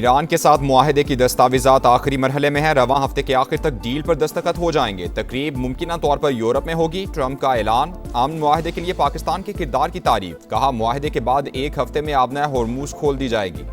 Iran के साथ मुआहदे की दस्तावेजात आखिरी मरहले में है। रवां हफ्ते के आखिर तक डील पर दस्तखत हो जाएंगे। तकरीब मुमकिन तौर पर यूरोप में होगी। ट्रंप का ऐलान, अमन मुआहदे के लिए पाकिस्तान के किरदार की तारीफ। कहा, मुआहदे के बाद एक हफ्ते में आबना होर्मुज खोल दी जाएगी।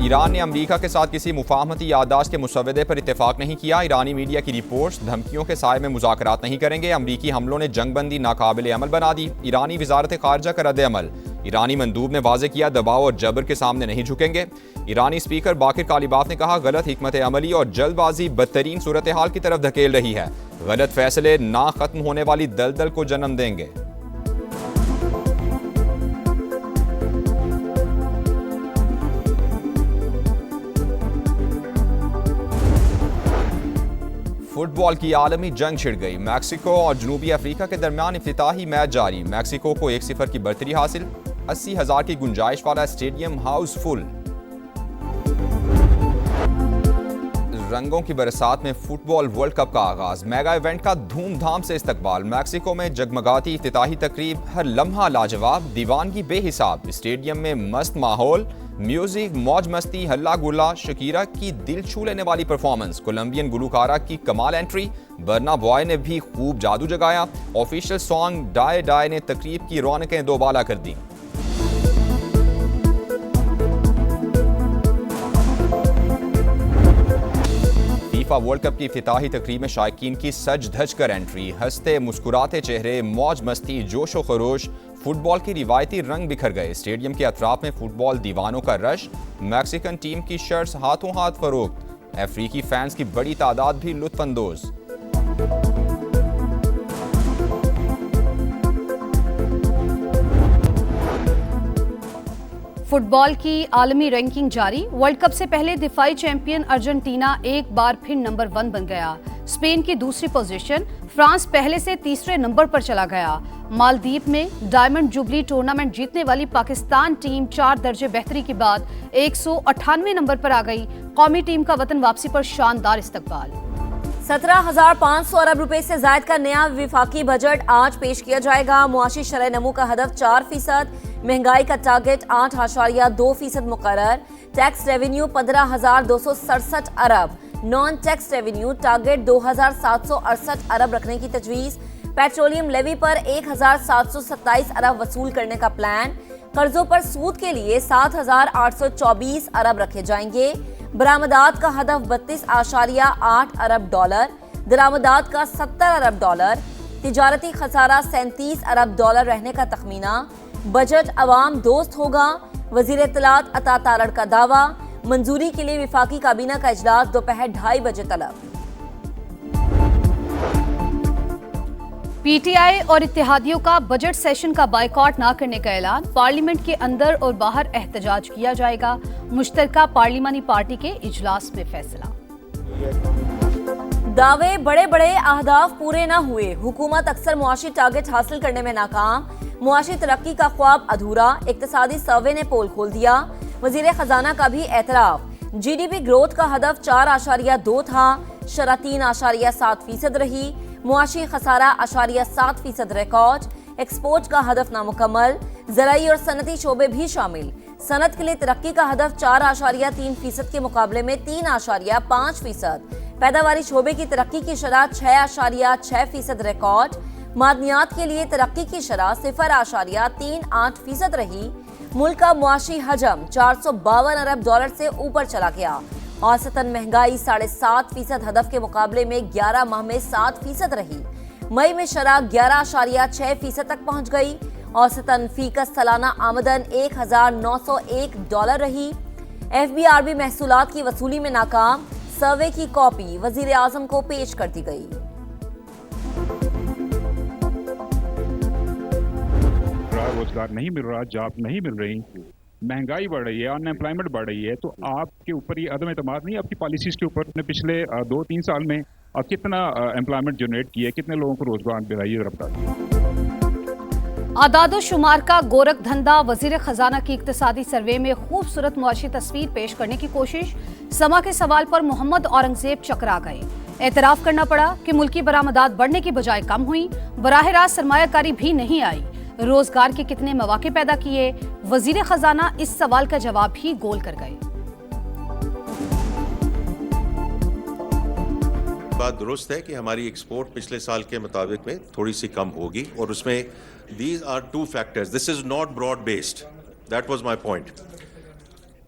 ईरान ने अमरीका के साथ किसी मुफाहमती याददाश्त के मुसव्वदे पर इत्तेफाक नहीं किया। ईरानी मीडिया की रिपोर्ट्स, धमकियों के साए में मुज़ाकरात नहीं करेंगे। अमरीकी हमलों ने जंगबंदी नाकाबिले अमल बना दी। ईरानी वजारत खारजा का रद्द-ए-अमल। ईरानी मंदूब ने वाज़े किया, दबाव और जबर के सामने नहीं झुकेंगे। ईरानी स्पीकर बाकिर कालिबाफ ने कहा, गलत हिकमत अमली और जल्दबाजी बदतरीन सूरत हाल की तरफ धकेल रही है। गलत फैसले ना खत्म होने वाली दलदल को जन्म देंगे। फुटबॉल की आलमी जंग छिड़ गई। मैक्सिको और जनूबी अफ्रीका के दरमियान इफ्तिताही मैच जारी। मैक्सिको को 1-0 की बढ़तरी हासिल। 80,000 की गुंजाइश वाला स्टेडियम हाउसफुल। रंगों की बरसात में फुटबॉल वर्ल्ड कप का आगाज। मेगा इवेंट का धूमधाम से इस्तकबाल। मैक्सिको में जगमगाती इफ्तिताही तकरीब, हर लम्हा लाजवाब, दीवानगी बेहिसाब। स्टेडियम में मस्त माहौल, म्यूजिक, मौज मस्ती, हल्ला गुल्ला। शकीरा की दिल छू लेने वाली परफॉर्मेंस। कोलंबियन गुलकारा की कमाल एंट्री। बर्ना बॉय ने भी खूब जादू जगाया। ऑफिशियल सॉन्ग डाई डाई ने तकरीब की रौनकें दोबाला कर दी। फीफा वर्ल्ड कप की इफ्तिताही तकरीब में शायकीन की सज धज कर एंट्री। हंसते मुस्कुराते चेहरे, मौज मस्ती, जोशो खरोश। फुटबॉल की रिवायती रंग बिखर गए। स्टेडियम के अतराफ में फुटबॉल दीवानों का रश। मैक्सिकन टीम की शर्ट्स हाथों हाथ फरोख्त। अफ्रीकी फैंस की बड़ी तादाद भी लुत्फानंदोज। फुटबॉल की आलमी रैंकिंग जारी। वर्ल्ड कप से पहले दिफाई चैंपियन अर्जेंटीना एक बार फिर नंबर 1 बन गया। स्पेन की दूसरी पोजीशन। फ्रांस पहले से तीसरे नंबर पर चला गया। मालदीव में डायमंड जुबली टूर्नामेंट जीतने वाली पाकिस्तान टीम 4 दर्जे बेहतरी के बाद 198 नंबर पर आ गई। कौमी टीम का वतन वापसी पर शानदार इस्तकबाल। 17,500 अरब रुपए से जायद का नया विफाकी बजट आज पेश किया जाएगा। मुआशी शरह नमू का हदफ 4%, महंगाई का टारगेट 8.2% मुकर्रर। टैक्स रेवेन्यू 15,267 अरब, नॉन टैक्स रेवेन्यू टारगेट 2,768 अरब रखने की तजवीज़। पेट्रोलियम लेवी पर 1,727 अरब वसूल करने का प्लान। कर्जों पर सूद के लिए 7,824 अरब रखे जाएंगे। बरामदात का हदफ 32.8 अरब डॉलर, दरामदात का 70 अरब डॉलर। तिजारती खसारा 37 अरब डॉलर रहने का तखमीना। बजट अवाम दोस्त होगा, वजीर इत्तलात अता तारड़ का दावा। मंजूरी के लिए विफाकी काबीना का इजलास दोपहर 2:30 बजे तलब। पीटीआई और इत्तेहादियों का बजट सेशन का बायकॉट न करने का ऐलान। पार्लियामेंट के अंदर और बाहर एहतजाज किया जाएगा। मुश्तरका पार्लिमानी पार्टी के इजलास में फैसला। दावे बड़े बड़े अहदाफ पूरे न हुए। हुकूमत अक्सर मुआशी टारगेट हासिल करने में नाकाम। मुआशी तरक्की का ख्वाब अधूरा। इक्तिसादी सर्वे ने पोल खोल दिया। वजीर खजाना का भी एतराफ। जीडीपी ग्रोथ का हदफ 4.2 था, शरह 3.7% रही। मुआशी खसारा 8.7% रिकॉर्ड। एक्सपोर्ट का हदफ नामुकम्मल। ज़राई और सनती शोबे भी शामिल। सनत के लिए तरक्की का हदफ 4.3% के मुकाबले में 3.5%। पैदावारी शोबे की तरक्की की शरह 6.6% रिकॉर्ड। मादनियात के लिए तरक्की की शरह 0.38% रही। मुल्क का मुआशी हजम 452 अरब डॉलर से ऊपर चला गया। औसतन महंगाई 7.5% हदफ के मुकाबले में 11 माह में 7% रही। मई में शरह 11.6% तक पहुंच गई। औसतन फीकस सालाना आमदन 1,901 डॉलर रही। एफबीआरबी महसूलात की वसूली में नाकाम। सर्वे की कॉपी वजीर आजम को पेश कर दी गई। रोजगार नहीं मिल रहा, जॉब नहीं मिल रही, महंगाई बढ़ रही है, अनएम्प्लॉयमेंट बढ़ रही है, तो आपके ऊपर ये अदम एतमाद नहीं, आपकी पॉलिसीज के ऊपर ने पिछले 2-3 साल में कितना एम्प्लॉयमेंट जनरेट किया है, कितने लोगों को रोजगार दिलाइए रफ्तार। आदादो शुमार का गोरख धंधा। वजीर खजाना की इक्तिसादी सर्वे में खूबसूरत मुआशी तस्वीर पेश करने की कोशिश। समा के सवाल पर मोहम्मद औरंगजेब चकरा गए। एतराफ करना पड़ा कि मुल्की बरामदात बढ़ने की बजाय कम हुई। बराह रास्त सरमायाकारी भी नहीं आई। रोजगार के कितने मौके पैदा किए? वजीर खजाना इस सवाल का जवाब ही गोल कर गए। बात दुरुस्त है कि हमारी एक्सपोर्ट पिछले साल के मुताबिक में थोड़ी सी कम होगी और उसमें these are two factors, this is not broad based, that was my point.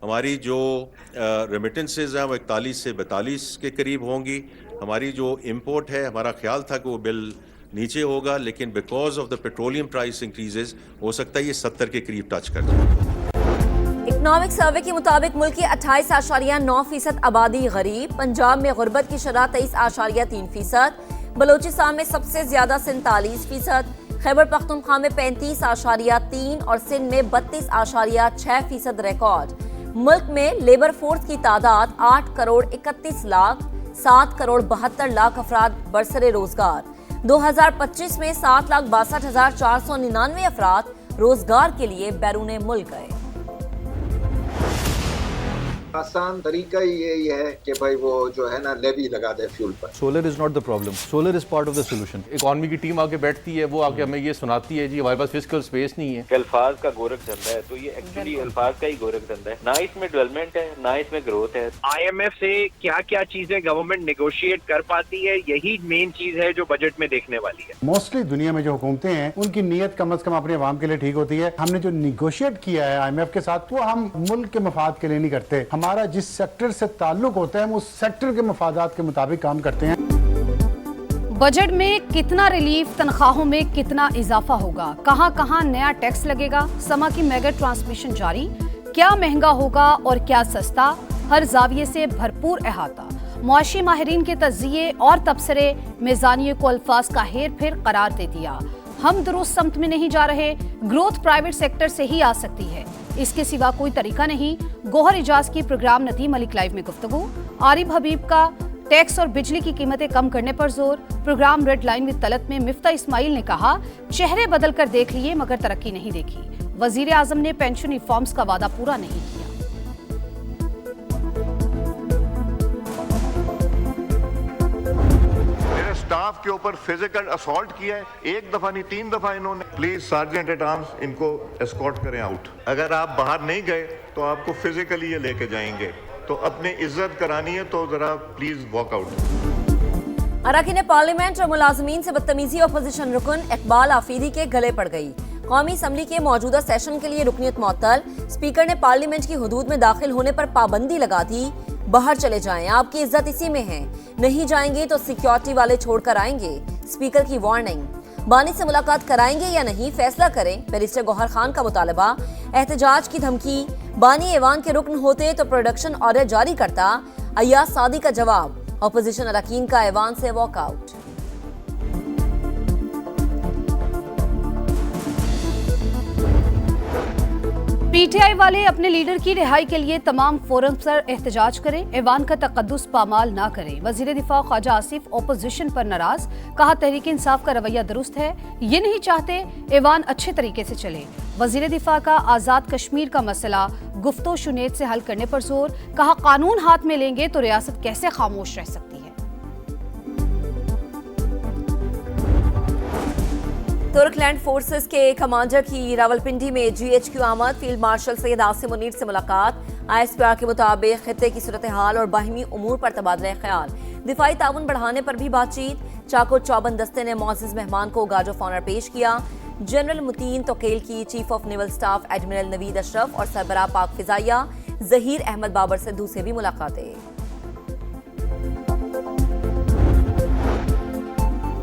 हमारी जो रेमिटेंसेज हैं वो 41 से 42 के करीब होंगी। हमारी जो इंपोर्ट है, हमारा ख्याल था कि वो बिल नीचे होगा, लेकिन because of the petroleum price increases हो सकता है ये 70 के करीब टच कर जाए। इकोनॉमिक सर्वे के मुताबिक मुल्क की 28.9% आबादी गरीब, पंजाब में गुर्बत की शरह 23.3%, बलोचिस्तान में सबसे ज्यादा 47%, खैबर पख्तूनख्वा में 35.3% और सिंध में 32.6% रिकॉर्ड। मुल्क में लेबर फोर्स की तादाद 8 करोड़ 31 लाख, 7 करोड़ 72 लाख अफराद बरसरे रोजगार। 2025 में 7,62,499 अफराद रोजगार के लिए बैरून मुल्क गए। आसान तरीका ही यही है कि भाई वो जो है ना लेवी लगा दे फ्यूल पर। Solar is not the problem, solar is part of the solution. Economy की टीम आके बैठती है, वो आके हमें ये सुनाती है जी हमारे पास फिजिकल स्पेस नहीं है। अल्फाज का गोरख धंधा है, तो ये एक्चुअली अल्फाज का ही गोरख धंधा है, ना इसमें डेवलपमेंट है ना इसमें ग्रोथ है। IMF से क्या क्या चीजें गवर्नमेंट नेगोशिएट कर पाती है, यही मेन चीज है जो बजट में देखने वाली है। मोस्टली दुनिया में जो हुकूमतें हैं उनकी नीयत कम से कम अपने अवाम के लिए ठीक होती है। हमने जो निगोशिएट किया है IMF के साथ, वो हम मुल्क के मफाद के लिए नहीं करते। हमारा जिस सेक्टर से ताल्लुक होता है हम उस सेक्टर के मफादात के मुताबिक काम करते हैं। बजट में कितना रिलीफ, तनख्वाहों में कितना इजाफा होगा, कहां कहां नया टैक्स लगेगा, समा की मेगा ट्रांसमिशन जारी, क्या महंगा होगा और क्या सस्ता, हर जाविये से भरपूर अहाता। मुआशी माहिरीन के तज्जिये और तबसरे मिजानियों को अल्फाज का हेर फेर करार दे दिया। हम दुरुस्त समत में नहीं जा रहे, ग्रोथ प्राइवेट सेक्टर से ही आ सकती है, इसके सिवा कोई तरीका नहीं। गोहर इजाज की प्रोग्राम नदीम मलिक लाइव में गुफ्तगू। आरिफ हबीब का टैक्स और बिजली की कीमतें कम करने पर जोर। Program Red Line with Talat में मिफ्ता इस्माइल ने कहा, चेहरे बदल कर देख लिए मगर तरक्की नहीं देखी। वजीर आजम ने पेंशन रिफॉर्म्स का वादा पूरा नहीं किया। स्टाफ के ऊपर फिजिकल असॉल्ट किया है, एक दफा नहीं 3 दफा इन्होंने। प्लीज सार्जेंट एट आर्म्स इनको एस्कॉर्ट करें आउट। अगर आप बाहर नहीं गए तो आपको फिजिकली ये लेके जाएंगे, तो अपनी इज्जत करानी है तो जरा प्लीज वॉक आउट। अरकान पार्लियामेंट और मुलाजमीन से बदतमीजी अपोजिशन रुकन इकबाल आफीदी के गले पड़ गई। कौमी असम्बली के मौजूदा सेशन के लिए रुकनीत मुअत्तल। स्पीकर ने पार्लियामेंट की हुदूद में दाखिल होने पर पाबंदी लगा दी। बाहर चले जाएं, आपकी इज्जत इसी में है, नहीं जाएंगे तो सिक्योरिटी वाले छोड़कर आएंगे। स्पीकर की वार्निंग। बानी से मुलाकात कराएंगे या नहीं फैसला करें, बैरिस्टर गौहर खान का मुतालबा। एहतजाज की धमकी। बानी ऐवान के रुकन होते तो प्रोडक्शन ऑर्डर जारी करता। अय्याज सादी का जवाब। अपोजिशन अरकान का ऐवान से वॉकआउट। पीटीआई वाले अपने लीडर की रिहाई के लिए तमाम फोरम पर एहतजाज करें, ऐवान का तकद्दुस पामाल ना करें। वजीर दिफा ख्वाजा आसिफ ओपोजिशन पर नाराज, कहा तहरीक इंसाफ का रवैया दुरुस्त है, ये नहीं चाहते ऐवान अच्छे तरीके से चले। वजीर दिफा का आजाद कश्मीर का मसला गुफ्तो शुनेद से हल करने पर जोर, कहा कानून हाथ में लेंगे तो रियासत कैसे खामोश रह सकती है। तुर्कलैंड फोर्सेस के कमांडर की रावलपिंडी में GHQ आमद। फील्ड मार्शल सैयद आसिम मुनीर से मुलाकात। ISPR के मुताबिक खित्ते की सूरत हाल और बाहिमी उमूर पर तबादला ख्याल। दिफाई ताउन बढ़ाने पर भी बातचीत। चाको चौबंद दस्ते ने मुअज़्ज़िज़ मेहमान को गार्ड ऑफ ऑनर पेश किया। जनरल मुतीन तोकेल की chief of naval staff admiral Naveed Ashraf और सरबराह पाक फिजाइया जहीर अहमद बाबर सिद्धू से भी मुलाकातें।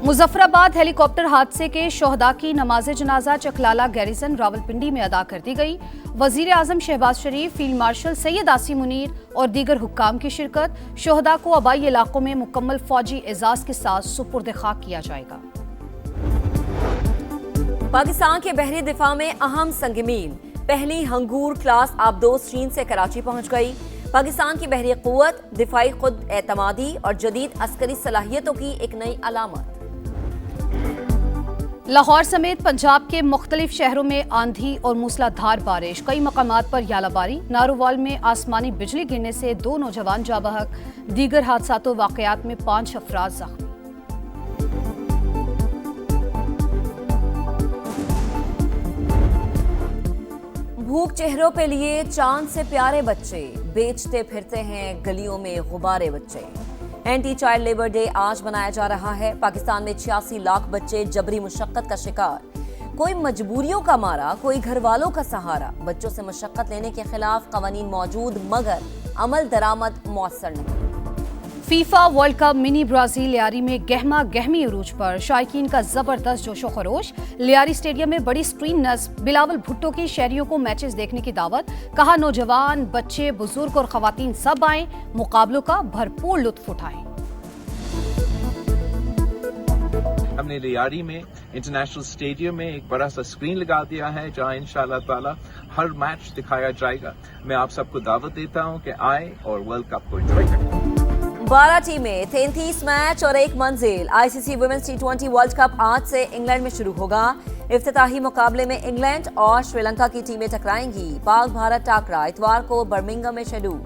मुजफ्फराबाद हेलीकॉप्टर हादसे के शोहदा की नमाज जनाजा चकलाला गैरिसन रावलपिंडी में अदा कर दी गई। वजीर आजम शहबाज शरीफ, फील्ड मार्शल सैयद आसिम मुनीर और दीगर हुक्काम की शिरकत। शोहदा को आबाई इलाकों में मुकम्मल फौजी एजाज के साथ सुपुर्द खाक किया जाएगा। पाकिस्तान के बहरी दिफा में अहम संगमील। पहली हंगूर क्लास आबदोज चीन से कराची पहुंच गई। पाकिस्तान की बहरी क़ुव्वत, दिफाई खुद एतमादी और जदीद अस्करी सलाहियतों की एक नई अलामत। लाहौर समेत पंजाब के मुख्तलिफ शहरों में आंधी और मूसलाधार बारिश, कई मकामात पर यालाबारी। नारोवाल में आसमानी बिजली गिरने से 2 नौजवान जाँ बहक। दीगर हादसातों वाकयात में 5 अफराद जख्मी। भूख चेहरों पे लिए चांद से प्यारे बच्चे, बेचते फिरते हैं गलियों में गुब्बारे बच्चे। एंटी चाइल्ड लेबर डे आज मनाया जा रहा है। पाकिस्तान में 86 लाख बच्चे जबरी मुशक्कत का शिकार, कोई मजबूरियों का मारा, कोई घर वालों का सहारा। बच्चों से मशक्कत लेने के खिलाफ कवानीन मौजूद मगर अमल दरामद मौसर नहीं। FIFA world cup mini Brazil Lyari में गहमा गहमी उरूज पर शायकीन का जबरदस्त जोशो खरोश। लियारी स्टेडियम में बड़ी स्क्रीन नस्ब बिलावल भुट्टो की शहरियों को मैचेस देखने की दावत। कहा नौजवान, बच्चे, बुजुर्ग और खवातीन सब आएं, मुकाबलों का भरपूर लुत्फ उठाएं। हमने लियारी में इंटरनेशनल स्टेडियम में एक बड़ा सा स्क्रीन लगा दिया है जहां इंशाल्लाह ताला हर मैच दिखाया जाएगा। मैं आप सबको दावत देता हूं कि आए और वर्ल्ड कप को एंजॉय करें। 12 टीमें, 33 मैच और एक मंजिल। ICC women's T20 world cup आज से इंग्लैंड में शुरू होगा। इफ्तिताही मुकाबले में इंग्लैंड और श्रीलंका की टीमें टकराएंगी। पाक भारत टाकरा इतवार को बर्मिंघम में शेड्यूल।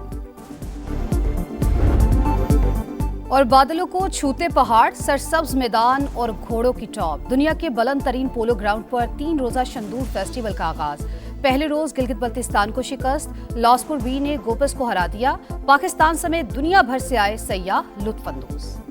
और बादलों को छूते पहाड़, सरसब्ज मैदान और घोड़ों की टॉप। दुनिया के बुलंद तरीन पोलो ग्राउंड पर 3 रोजा शंदूर फेस्टिवल का आगाज। पहले रोज गिलगित बल्तिस्तान को शिकस्त, लासपुर बी ने गोपस को हरा दिया। पाकिस्तान समेत दुनिया भर से आए सयाह लुत्फ अंदोज।